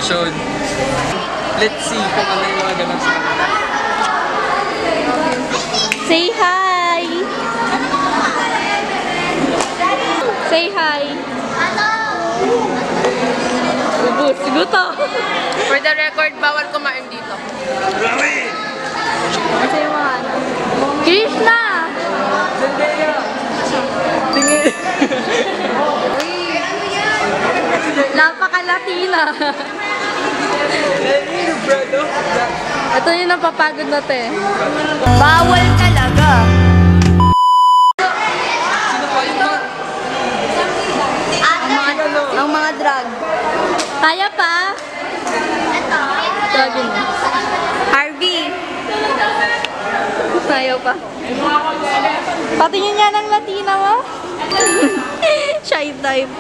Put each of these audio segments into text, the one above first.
reaction. Let's see kung ano yung mga ganun sa kanila. Say hi! Say hi! Ubus, guto! For the record, bawal kumain dito. Kasi yung mga ano. Krishna! Tingin! Napaka-Latina! Ito yung napapagod na te. Bawal talaga. Sino pa yun ba? Ang mga drug. Kaya pa? Sabi na. Harvey. Ayaw pa. Patingin niya ng Latina mo? Shy type.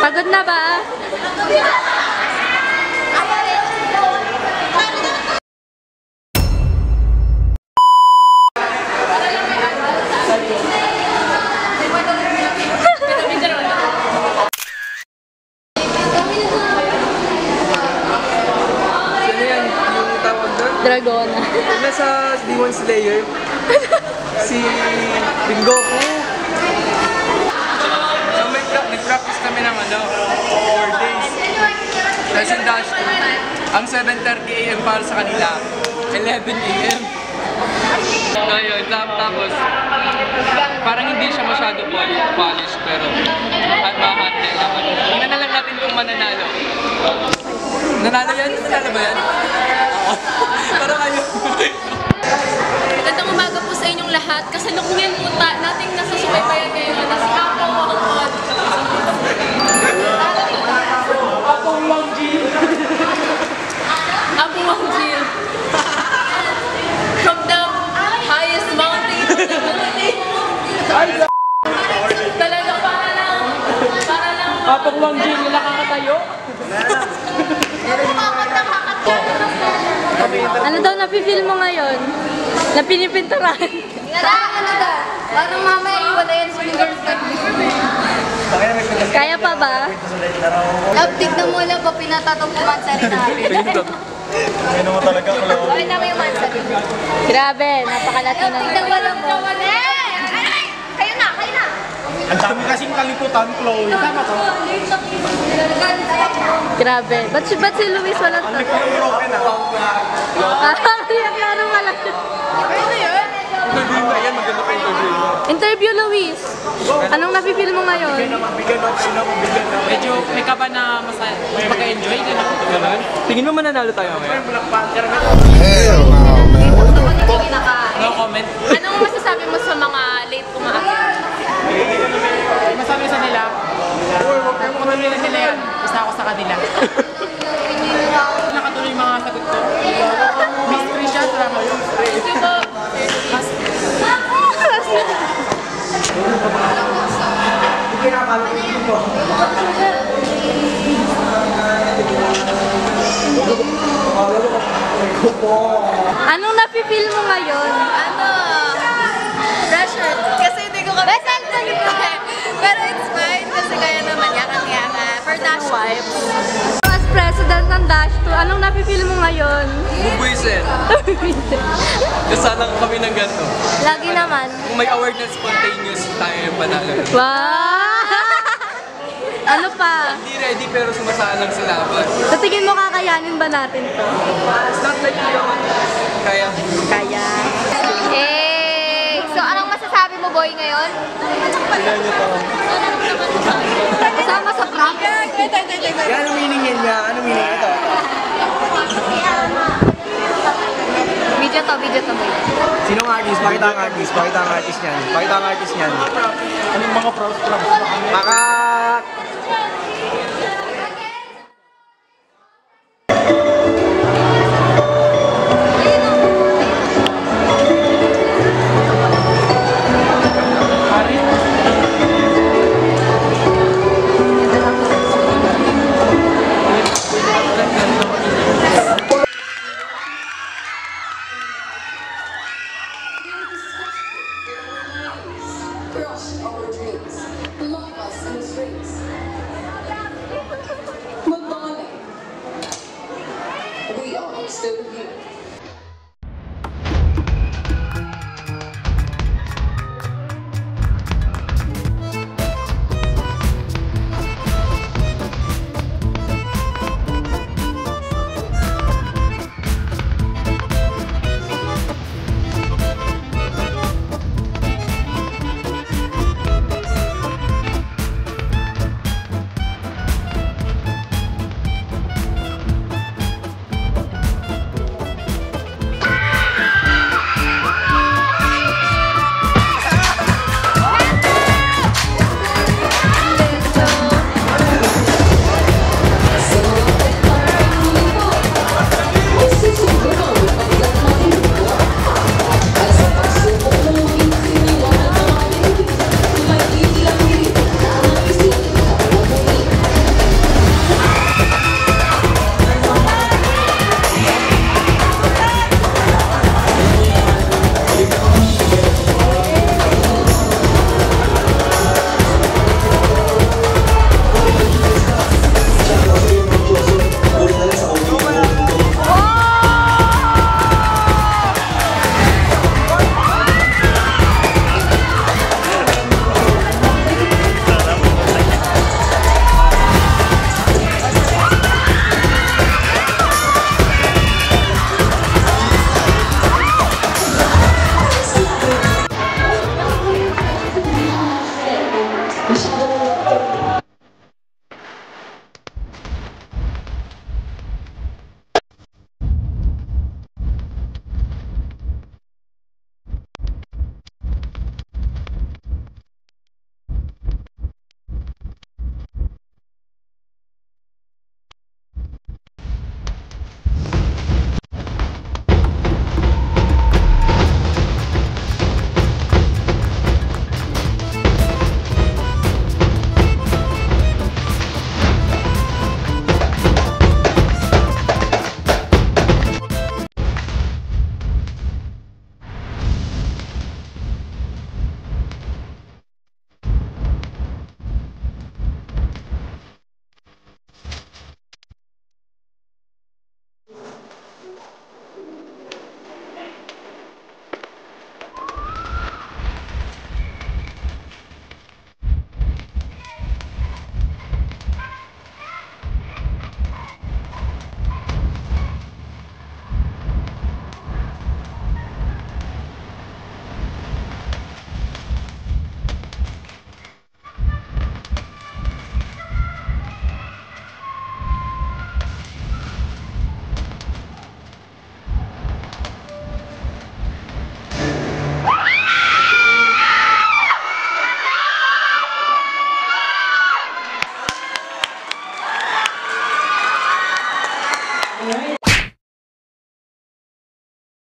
Pagod na ba? Dragona. Nasa Demon Slayer. Si Bingoku. So nag-practice kami ng 4 days. Tapos yung dash ko, ang 7:30 AM para sa kanila, 11 AM. Ngayon, tapos parang hindi siya masyado polished, pero mahante naman. Tingnan na lang natin kung mananalo. Nanalo yan? Nanalo ba yan? Oo. Parang kayo. Magandang umaga po sa inyong lahat. Kasalukuyan po nating nasa subaybayan ngayon na si Apo Wangkot. Apo Wangjil. Apo Wangjil. From the highest mountain to the Philippines. Talaga para lang. Apo Wangjil, wala kakatayo? Ano daw napifeel mo ngayon? Na pinipinturahan? Parang mamaya iwala yan sa girls like Kaya pa ba? tignan mo lang pa pinatatong kumansari namin. Ano mo talaga ko lang. Bakit namin yung mansari? Grabe, napaka-Latina na. Tignan mo lang po. Kayo na! Ang dami kasing kalikutan, Chloe. Tama to? Grabe. Ba't si Luis walang to? Broken na. Yung klaro wala. Interview ba yan? Maganda pa interview mo. Interview, Luis. Anong napifeel mo ngayon? Medyo may kaba na mas mag-enjoy din ako. Ganun? Tingin mo mananalo tayo ngayon? Hell no, man. What the fuck? No comment? Anong masasabi mo sa mga late kumain? Masabi sa nila, kung nila nila yan, basta ako sa kanila. Nakatuloy yung mga sagot ko. Miss Trisha, salamat yun. Thank you po. Anong napifeel mo ngayon? Pressure. Kasi hindi ko kami pero it's fine kasi kaya naman yakan-yakan. For Dash Vibes. As president ng Dash 2, anong napifeel mo ngayon? Bubuisin. Kasama kami ng ganito. Lagi naman. Kung may award na spontaneous, tayo yung panalo. Wow! Ano pa? Hindi ready pero sumasalang sa laban. Sa tingin mo kakayanin ba natin to? It's not like kaya. Kaya. Hey! So anong masasabi mo boy ngayon? Kasama sa prank. Yan, ano meaning yan niya? Ano meaning ito? Video to boy. Sinong artist? Pakita ang artist. Pakita ang artist niyan. Pakita ang artist niyan. Anong mga pros? Maka...